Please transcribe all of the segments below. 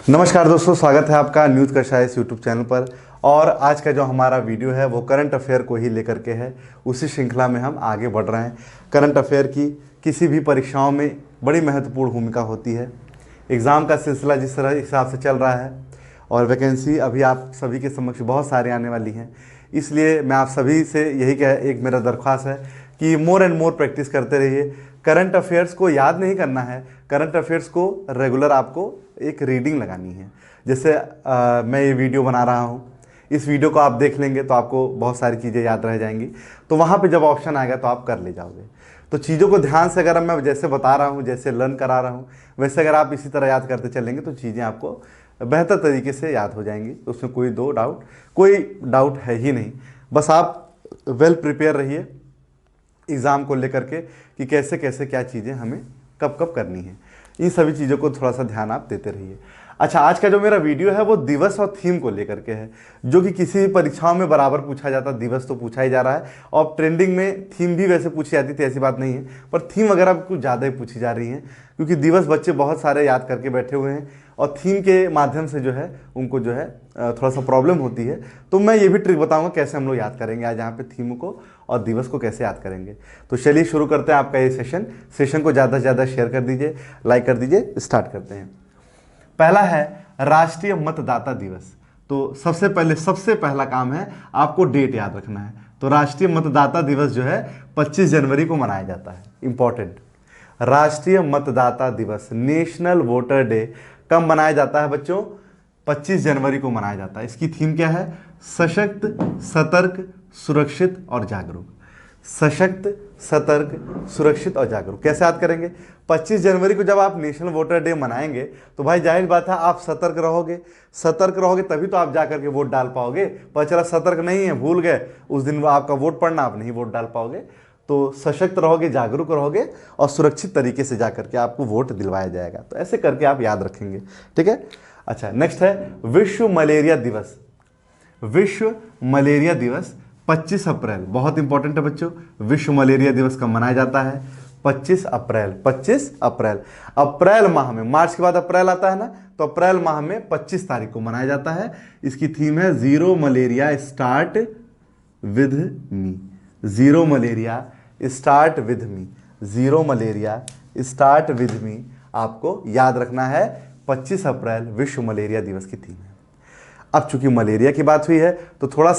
नमस्कार दोस्तों, स्वागत है आपका न्यूज़ कक्षा इस यूट्यूब चैनल पर। और आज का जो हमारा वीडियो है वो करंट अफेयर को ही लेकर के है। उसी श्रृंखला में हम आगे बढ़ रहे हैं। करंट अफेयर की किसी भी परीक्षाओं में बड़ी महत्वपूर्ण भूमिका होती है। एग्ज़ाम का सिलसिला जिस तरह हिसाब से चल रहा है और वैकेंसी अभी आप सभी के समक्ष बहुत सारे आने वाली हैं, इसलिए मैं आप सभी से यही एक मेरा दरख्वास्त है कि मोर एंड मोर प्रैक्टिस करते रहिए। करंट अफेयर्स को याद नहीं करना है, करंट अफेयर्स को रेगुलर आपको एक रीडिंग लगानी है। जैसे मैं ये वीडियो बना रहा हूँ, इस वीडियो को आप देख लेंगे तो आपको बहुत सारी चीज़ें याद रह जाएंगी। तो वहाँ पे जब ऑप्शन आएगा तो आप कर ले जाओगे। तो चीज़ों को ध्यान से अगर मैं जैसे बता रहा हूँ, जैसे लर्न करा रहा हूँ, वैसे अगर आप इसी तरह याद करते चलेंगे तो चीज़ें आपको बेहतर तरीके से याद हो जाएंगी। तो उसमें कोई डाउट है ही नहीं। बस आप वेल प्रिपेयर रहिए एग्ज़ाम को लेकर के कि कैसे कैसे क्या चीज़ें हमें कब कब करनी है। इन सभी चीज़ों को थोड़ा सा ध्यान आप देते रहिए। अच्छा, आज का जो मेरा वीडियो है वो दिवस और थीम को लेकर के है, जो कि किसी भी परीक्षाओं में बराबर पूछा जाता है। दिवस तो पूछा ही जा रहा है और ट्रेंडिंग में थीम भी वैसे पूछी जाती थी, ऐसी बात नहीं है, पर थीम वगैरह कुछ ज़्यादा ही पूछी जा रही हैं क्योंकि दिवस बच्चे बहुत सारे याद करके बैठे हुए हैं और थीम के माध्यम से जो है उनको जो है थोड़ा सा प्रॉब्लम होती है। तो मैं ये भी ट्रिक बताऊंगा कैसे हम लोग याद करेंगे आज यहाँ पे थीम को और दिवस को कैसे याद करेंगे। तो चलिए शुरू करते हैं आपका ये सेशन को ज़्यादा से ज़्यादा शेयर कर दीजिए, लाइक कर दीजिए। स्टार्ट करते हैं। पहला है राष्ट्रीय मतदाता दिवस। तो सबसे पहला काम है आपको डेट याद रखना है। तो राष्ट्रीय मतदाता दिवस जो है 25 जनवरी को मनाया जाता है। इंपॉर्टेंट, राष्ट्रीय मतदाता दिवस, नेशनल वोटर डे कब मनाया जाता है बच्चों? 25 जनवरी को मनाया जाता है। इसकी थीम क्या है? सशक्त, सतर्क, सुरक्षित और जागरूक। सशक्त, सतर्क, सुरक्षित और जागरूक। कैसे याद करेंगे? 25 जनवरी को जब आप नेशनल वोटर डे मनाएंगे तो भाई जाहिर बात है आप सतर्क रहोगे तभी तो आप जाकर के वोट डाल पाओगे। पर चला सतर्क नहीं है, भूल गए उस दिन आपका वोट पड़ना, आप नहीं वोट डाल पाओगे। तो सशक्त रहोगे, जागरूक रहोगे और सुरक्षित तरीके से जाकर के आपको वोट दिलवाया जाएगा। तो ऐसे करके आप याद रखेंगे, ठीक है। अच्छा, नेक्स्ट है विश्व मलेरिया दिवस। विश्व मलेरिया दिवस 25 अप्रैल, बहुत इंपॉर्टेंट है बच्चों। विश्व मलेरिया दिवस कब मनाया जाता है? 25 अप्रैल। 25 अप्रैल, अप्रैल माह में, मार्च के बाद अप्रैल आता है ना, तो अप्रैल माह में 25 तारीख को मनाया जाता है। इसकी थीम है zero malaria start with me. Zero malaria start with me. Zero malaria start with me आपको याद रखना है। 25 अप्रैल विश्व मलेरिया दिवस की थीम है। अब चूंकि मलेरिया की बात हुई है तो थोड़ा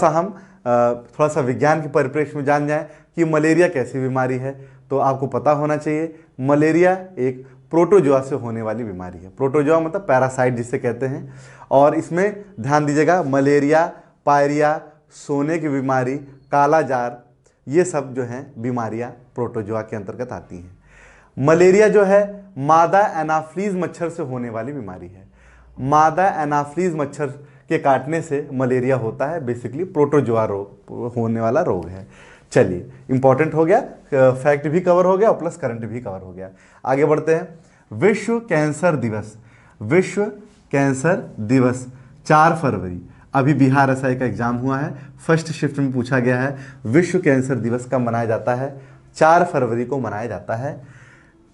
सा विज्ञान के परिप्रेक्ष्य में जान जाएं कि मलेरिया कैसी बीमारी है। तो आपको पता होना चाहिए मलेरिया एक प्रोटोजोआ से होने वाली बीमारी है। प्रोटोजोआ मतलब पैरासाइट जिसे कहते हैं। और इसमें ध्यान दीजिएगा, मलेरिया, पायरिया, सोने की बीमारी, काला जार, ये सब जो हैं बीमारियां प्रोटोजोआ के अंतर्गत आती हैं। मलेरिया जो है मादा एनाफ्लीज मच्छर से होने वाली बीमारी है। मादा एनाफ्लीज मच्छर के काटने से मलेरिया होता है। बेसिकली प्रोटोजोआ रोग होने वाला रोग है। चलिए, इंपॉर्टेंट हो गया, फैक्ट भी कवर हो गया और प्लस करंट भी कवर हो गया। आगे बढ़ते हैं। विश्व कैंसर दिवस। विश्व कैंसर दिवस 4 फरवरी। अभी बिहार एसआई का एग्जाम हुआ है, फर्स्ट शिफ्ट में पूछा गया है विश्व कैंसर दिवस कब मनाया जाता है? 4 फरवरी को मनाया जाता है।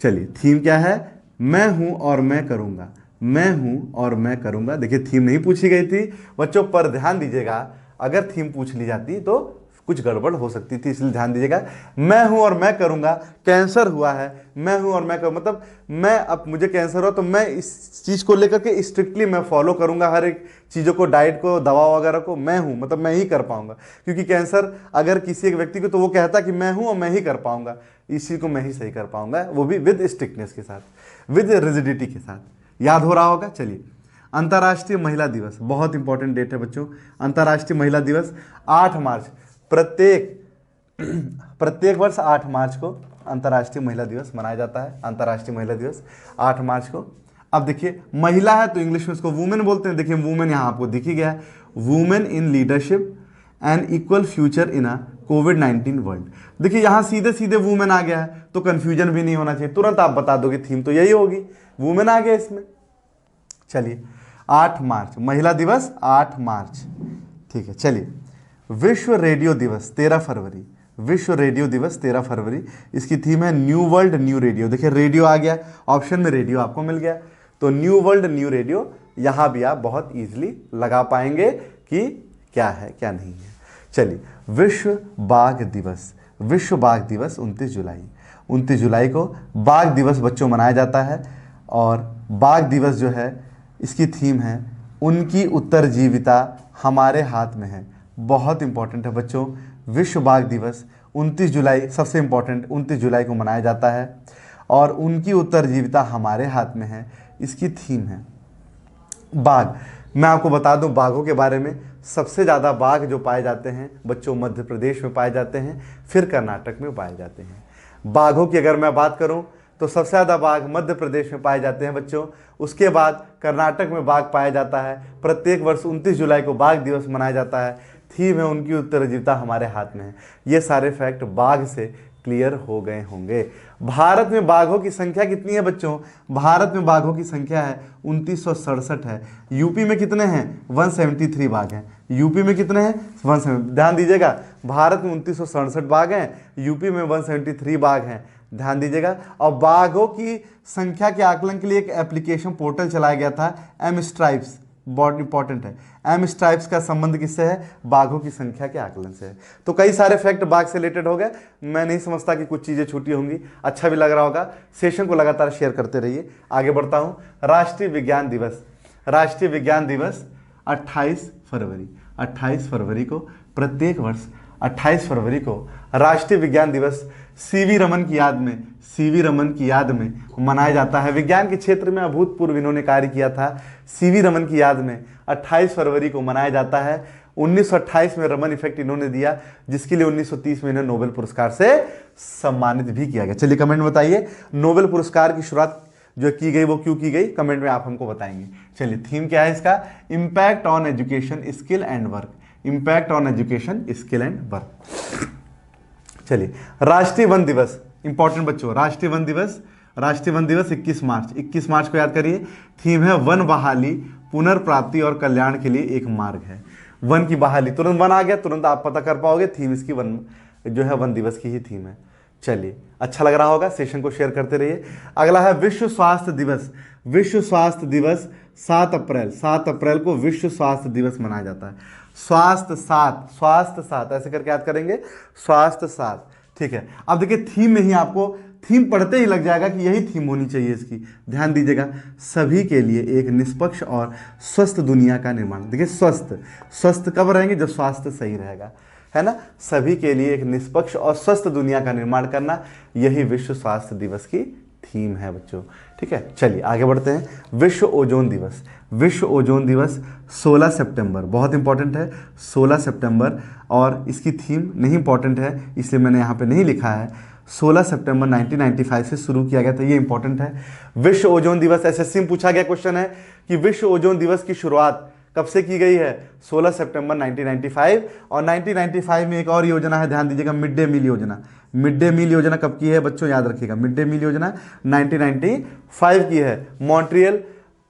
चलिए, थीम क्या है? मैं हूं और मैं करूंगा। मैं हूं और मैं करूंगा। देखिए, थीम नहीं पूछी गई थी बच्चों, पर ध्यान दीजिएगा, अगर थीम पूछ ली जाती तो कुछ गड़बड़ हो सकती थी, इसलिए ध्यान दीजिएगा। मैं हूं और मैं करूंगा, कैंसर हुआ है, मैं हूं और मैं करूंगा, मतलब मैं, अब मुझे कैंसर हुआ तो मैं इस चीज को लेकर के स्ट्रिक्टली मैं फॉलो करूंगा हर एक चीजों को, डाइट को, दवा वगैरह को। मैं हूं मतलब मैं ही कर पाऊंगा, क्योंकि कैंसर अगर किसी एक व्यक्ति को, तो वो कहता कि मैं हूं और मैं ही कर पाऊंगा, इस चीज को मैं ही सही कर पाऊंगा, वो भी विद स्ट्रिक्टनेस के साथ, विद रिजिडिटी के साथ। याद हो रहा होगा। चलिए, अंतर्राष्ट्रीय महिला दिवस, बहुत इंपॉर्टेंट डेट है बच्चों। अंतर्राष्ट्रीय महिला दिवस 8 मार्च, प्रत्येक वर्ष 8 मार्च को अंतर्राष्ट्रीय महिला दिवस मनाया जाता है। अंतर्राष्ट्रीय महिला दिवस 8 मार्च को। अब देखिए, महिला है तो इंग्लिश में उसको वुमेन बोलते हैं। देखिए, वुमेन यहाँ आपको दिख ही गया है, women in leadership and equal future in a covid world. देखिए, यहाँ सीधे सीधे वुमेन आ गया है तो कंफ्यूजन भी नहीं होना चाहिए, तुरंत आप बता दोगे थीम तो यही होगी, वुमेन आ गया इसमें। चलिए, 8 मार्च महिला दिवस, 8 मार्च, ठीक है। चलिए, विश्व रेडियो दिवस 13 फरवरी। विश्व रेडियो दिवस 13 फरवरी। इसकी थीम है न्यू वर्ल्ड न्यू रेडियो। देखिए, रेडियो आ गया, ऑप्शन में रेडियो आपको मिल गया, तो न्यू वर्ल्ड न्यू रेडियो यहाँ भी आप बहुत ईजिली लगा पाएंगे कि क्या है क्या नहीं है। चलिए, विश्व बाघ दिवस। विश्व बाघ दिवस 29 जुलाई को बाघ दिवस बच्चों मनाया जाता है। और बाघ दिवस जो है, इसकी थीम है उनकी उत्तरजीविता हमारे हाथ में है। बहुत इंपॉर्टेंट है बच्चों, विश्व बाघ दिवस 29 जुलाई, सबसे इंपॉर्टेंट 29 जुलाई को मनाया जाता है और उनकी उत्तरजीविता हमारे हाथ में है, इसकी थीम है बाघ। मैं आपको बता दूं बाघों के बारे में, सबसे ज़्यादा बाघ जो पाए जाते हैं बच्चों मध्य प्रदेश में पाए जाते हैं, फिर कर्नाटक में पाए जाते हैं। बाघों की अगर मैं बात करूं तो सबसे ज़्यादा बाघ मध्य प्रदेश में पाए जाते हैं बच्चों, उसके बाद कर्नाटक में बाघ पाया जाता है। प्रत्येक वर्ष 29 जुलाई को बाघ दिवस मनाया जाता है। थीम है उनकी उत्तरजीविता हमारे हाथ में है। ये सारे फैक्ट बाघ से क्लियर हो गए होंगे। भारत में बाघों की संख्या कितनी है बच्चों? भारत में बाघों की संख्या है 2967 है। यूपी में कितने हैं? 173 बाघ हैं। यूपी में कितने हैं? 170। ध्यान दीजिएगा, भारत में 2967 बाघ हैं, यूपी में 173 बाघ हैं। ध्यान दीजिएगा। और बाघों की संख्या के आकलन के लिए एक एप्लीकेशन पोर्टल चलाया गया था, एम स्ट्राइप्स। बहुत इंपॉर्टेंट है, एम स्ट्राइप्स का संबंध किससे है? बाघों की संख्या के आकलन से है। तो कई सारे फैक्ट बाघ से रिलेटेड हो गए। मैं नहीं समझता कि कुछ चीज़ें छूटी होंगी। अच्छा भी लग रहा होगा। सेशन को लगातार शेयर करते रहिए। आगे बढ़ता हूँ। राष्ट्रीय विज्ञान दिवस। राष्ट्रीय विज्ञान दिवस 28 फरवरी। 28 फरवरी को, प्रत्येक वर्ष 28 फरवरी को राष्ट्रीय विज्ञान दिवस सीवी रमन की याद में, सीवी रमन की याद में मनाया जाता है। विज्ञान के क्षेत्र में अभूतपूर्व इन्होंने कार्य किया था। सीवी रमन की याद में 28 फरवरी को मनाया जाता है। 1928 में रमन इफेक्ट इन्होंने दिया, जिसके लिए 1930 में इन्हें नोबेल पुरस्कार से सम्मानित भी किया गया। चलिए कमेंट में बताइए, नोबेल पुरस्कार की शुरुआत जो की गई वो क्यों की गई? कमेंट में आप हमको बताएंगे। चलिए, थीम क्या है इसका? Impact on education, skill and work. Impact on education, skill and work. चलिए, राष्ट्रीय वन दिवस। इंपॉर्टेंट बच्चों, राष्ट्रीय वन दिवस। राष्ट्रीय वन दिवस 21 मार्च। 21 मार्च को याद करिए। थीम है वन बहाली, पुनर्प्राप्ति और कल्याण के लिए एक मार्ग है। वन की बहाली, तुरंत वन आ गया, तुरंत आप पता कर पाओगे। थीम इसकी वन जो है वन दिवस की ही थीम है। चलिए, अच्छा लग रहा होगा, सेशन को शेयर करते रहिए। अगला है विश्व स्वास्थ्य दिवस। विश्व स्वास्थ्य दिवस 7 अप्रैल। 7 अप्रैल को विश्व स्वास्थ्य दिवस मनाया जाता है। स्वास्थ्य 7, स्वास्थ्य 7 ऐसे करके याद करेंगे, स्वास्थ्य 7। ठीक है। अब देखिए, थीम में ही आपको, थीम पढ़ते ही लग जाएगा कि यही थीम होनी चाहिए इसकी। ध्यान दीजिएगा, सभी के लिए एक निष्पक्ष और स्वस्थ दुनिया का निर्माण। देखिए, स्वस्थ, स्वस्थ कब रहेंगे? जब स्वास्थ्य सही रहेगा, है ना। सभी के लिए एक निष्पक्ष और स्वस्थ दुनिया का निर्माण करना, यही विश्व स्वास्थ्य दिवस की थीम है बच्चों। ठीक है, चलिए आगे बढ़ते हैं। विश्व ओजोन दिवस। विश्व ओजोन दिवस 16 सितंबर, बहुत इंपॉर्टेंट है, 16 सितंबर। और इसकी थीम नहीं इंपॉर्टेंट है, इसलिए मैंने यहाँ पे नहीं लिखा है। 16 सितंबर 1995 से शुरू किया गया था, ये इंपॉर्टेंट है। विश्व ओजोन दिवस, एसएससी में पूछा गया क्वेश्चन है कि विश्व ओजोन दिवस की शुरुआत कब से की गई है? 16 सितंबर 1995। और 1995 में एक और योजना है, ध्यान दीजिएगा, मिड डे मील योजना। मिड डे मील योजना कब की है बच्चों? याद रखिएगा, मिड डे मील योजना 1995 की है। मॉन्ट्रियल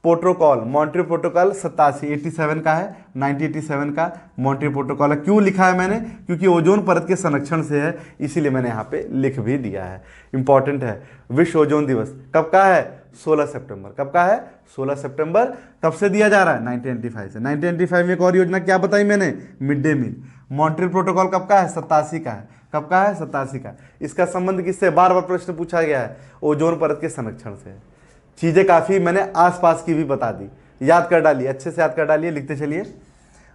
प्रोटोकॉल, मॉन्ट्रियल प्रोटोकॉल 87 का है, 1987 का मॉन्ट्रियल प्रोटोकॉल है। क्यों लिखा है मैंने? क्योंकि ओजोन परत के संरक्षण से है, इसीलिए मैंने यहाँ पे लिख भी दिया है। इंपॉर्टेंट है। विश्व ओजोन दिवस कब का है? 16 सितंबर। कब का है? 16 सितंबर। कब से दिया जा रहा है? 1995 से। 1995 में एक और योजना क्या बताई मैंने? Mid day meal. Montreal protocol कब का है? 87 का है। कब का है? 87 का। इसका संबंध किससे? बार बार प्रश्न पूछा गया है, ओजोन परत के संरक्षण से। चीजें काफी मैंने आसपास की भी बता दी, याद कर डालिए, अच्छे से याद कर डालिए, लिखते चलिए।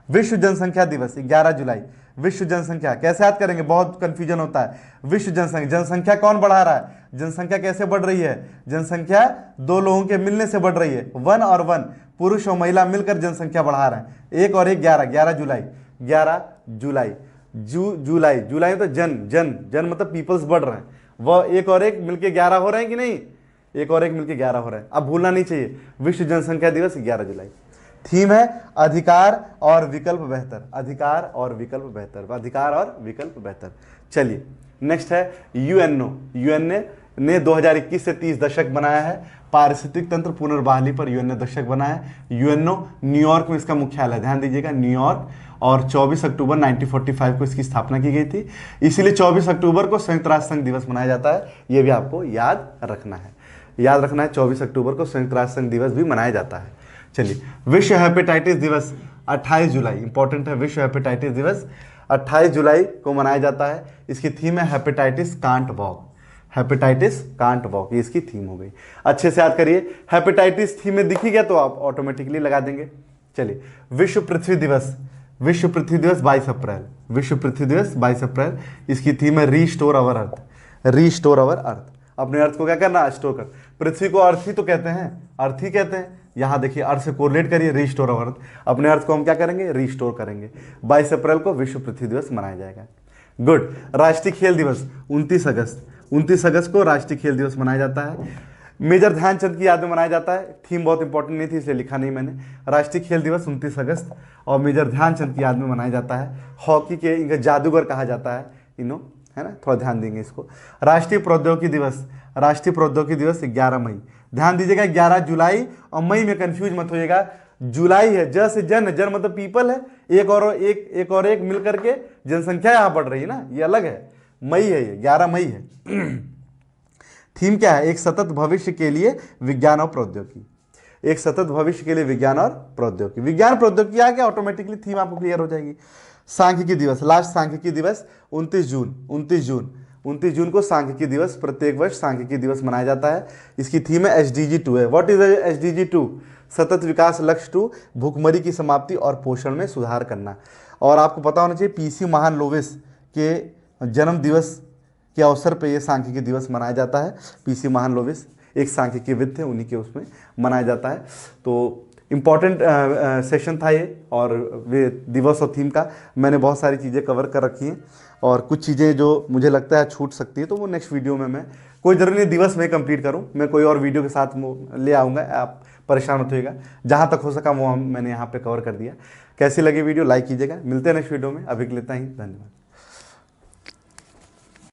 विश्व जनसंख्या दिवस 11 जुलाई। विश्व जनसंख्या कैसे याद करेंगे? बहुत कंफ्यूजन होता है। विश्व जनसंख्या, जनसंख्या कौन बढ़ा रहा है? जनसंख्या कैसे बढ़ रही है? जनसंख्या दो लोगों के मिलने से बढ़ रही है। वन और वन, पुरुष और महिला मिलकर जनसंख्या बढ़ा रहे हैं। एक और एक 11, 11 जुलाई। 11 जुलाई, जुलाई, जुलाई में तो जन मतलब पीपल्स बढ़ रहे हैं। वह एक और एक मिलके 11 हो रहे हैं कि नहीं? एक और एक मिलके 11 हो रहे हैं। अब भूलना नहीं चाहिए, विश्व जनसंख्या दिवस 11 जुलाई। थीम है अधिकार और विकल्प बेहतर। अधिकार और विकल्प बेहतर, अधिकार और विकल्प बेहतर। चलिए, नेक्स्ट है यूएनओ। यूएनओ ने 2021 से 30 दशक बनाया है। पारिस्थितिक तंत्र पुनर्बहाली पर यूएनओ दशक बनाया है। यूएनओ न्यूयॉर्क में इसका मुख्यालय, ध्यान दीजिएगा, न्यूयॉर्क। और 24 अक्टूबर 1945 को इसकी स्थापना की गई थी। इसीलिए 24 अक्टूबर को संयुक्त राष्ट्र संघ दिवस मनाया जाता है। यह भी आपको याद रखना है, याद रखना है। 24 अक्टूबर को संयुक्त राष्ट्र संघ दिवस भी मनाया जाता है। चलिए, विश्व हेपेटाइटिस दिवस 28 जुलाई, इंपॉर्टेंट है, विश्व हेपेटाइटिस दिवस 28 जुलाई को मनाया जाता है। इसकी थीम है hepatitis can't walk, hepatitis can't walk, ये इसकी थीम हो गई। अच्छे से याद करिए, हेपेटाइटिस थीम में दिखी गया तो आप ऑटोमेटिकली लगा देंगे। चलिए, विश्व पृथ्वी दिवस, विश्व पृथ्वी दिवस 22 अप्रैल, विश्व पृथ्वी दिवस 22 अप्रैल, इसकी थीम है रीस्टोर अवर अर्थ, रीस्टोर अवर अर्थ। अपने अर्थ को क्या करना, स्टोर कर। पृथ्वी को अर्थ ही तो कहते हैं, अर्थ ही कहते हैं। यहाँ देखिए, अर्थ से कोरिलेट करिए, रीस्टोर अवर अर्थ। अपने अर्थ को हम क्या करेंगे, रीस्टोर करेंगे। 22 अप्रैल को विश्व पृथ्वी दिवस मनाया जाएगा। गुड। राष्ट्रीय खेल दिवस 29 अगस्त, 29 अगस्त को राष्ट्रीय खेल दिवस मनाया जाता है। मेजर ध्यानचंद की याद में मनाया जाता है। थीम बहुत इंपॉर्टेंट नहीं थी इसलिए लिखा नहीं मैंने। राष्ट्रीय खेल दिवस 29 अगस्त और मेजर ध्यानचंद की याद में मनाया जाता है। हॉकी के इनका जादूगर कहा जाता है इन्हों, है ना, थोड़ा ध्यान देंगे इसको। राष्ट्रीय प्रौद्योगिकी दिवस, राष्ट्रीय प्रौद्योगिकी दिवस 11 मई। ध्यान दीजिएगा, 11 जुलाई और मई में कंफ्यूज मत होइएगा। जुलाई है, ज से जन, जन मतलब पीपल है, एक और एक मिल करके जनसंख्या यहाँ बढ़ रही है ना, ये अलग है। मई है, ये 11 मई है। थीम क्या है, एक सतत भविष्य के लिए विज्ञान और प्रौद्योगिकी, एक सतत भविष्य के लिए विज्ञान और प्रौद्योगिकी। विज्ञान प्रौद्योगिकी आ गया, ऑटोमेटिकली थीम आपको क्लियर हो जाएगी। सांख्यिकी दिवस, लास्ट सांख्यिकी दिवस 29 जून, 29 जून को सांख्यिकी दिवस, प्रत्येक वर्ष सांख्यिकी दिवस मनाया जाता है। इसकी थीम है SDG 2 है। What is SDG 2? सतत विकास लक्ष्य 2, भूखमरी की समाप्ति और पोषण में सुधार करना। और आपको पता होना चाहिए, PC महान लोविस के जन्म दिवस के अवसर पे ये सांख्यिकी दिवस मनाया जाता है। PC महान लोविस एक सांख्यिकीविद थे, उन्हीं के उसमें मनाया जाता है। तो इम्पॉर्टेंट सेशन था ये, और वे दिवस और थीम का मैंने बहुत सारी चीज़ें कवर कर रखी हैं, और कुछ चीज़ें जो मुझे लगता है छूट सकती है तो वो नेक्स्ट वीडियो में मैं, कोई ज़रूरी नहीं दिवस में कंप्लीट करूं, मैं कोई और वीडियो के साथ ले आऊँगा, आप परेशान मत होइएगा। जहाँ तक हो सका वो मैंने यहाँ पे कवर कर दिया। कैसी लगी वीडियो, लाइक कीजिएगा। मिलते हैं नेक्स्ट वीडियो में, अभी के लिए इतना ही, धन्यवाद।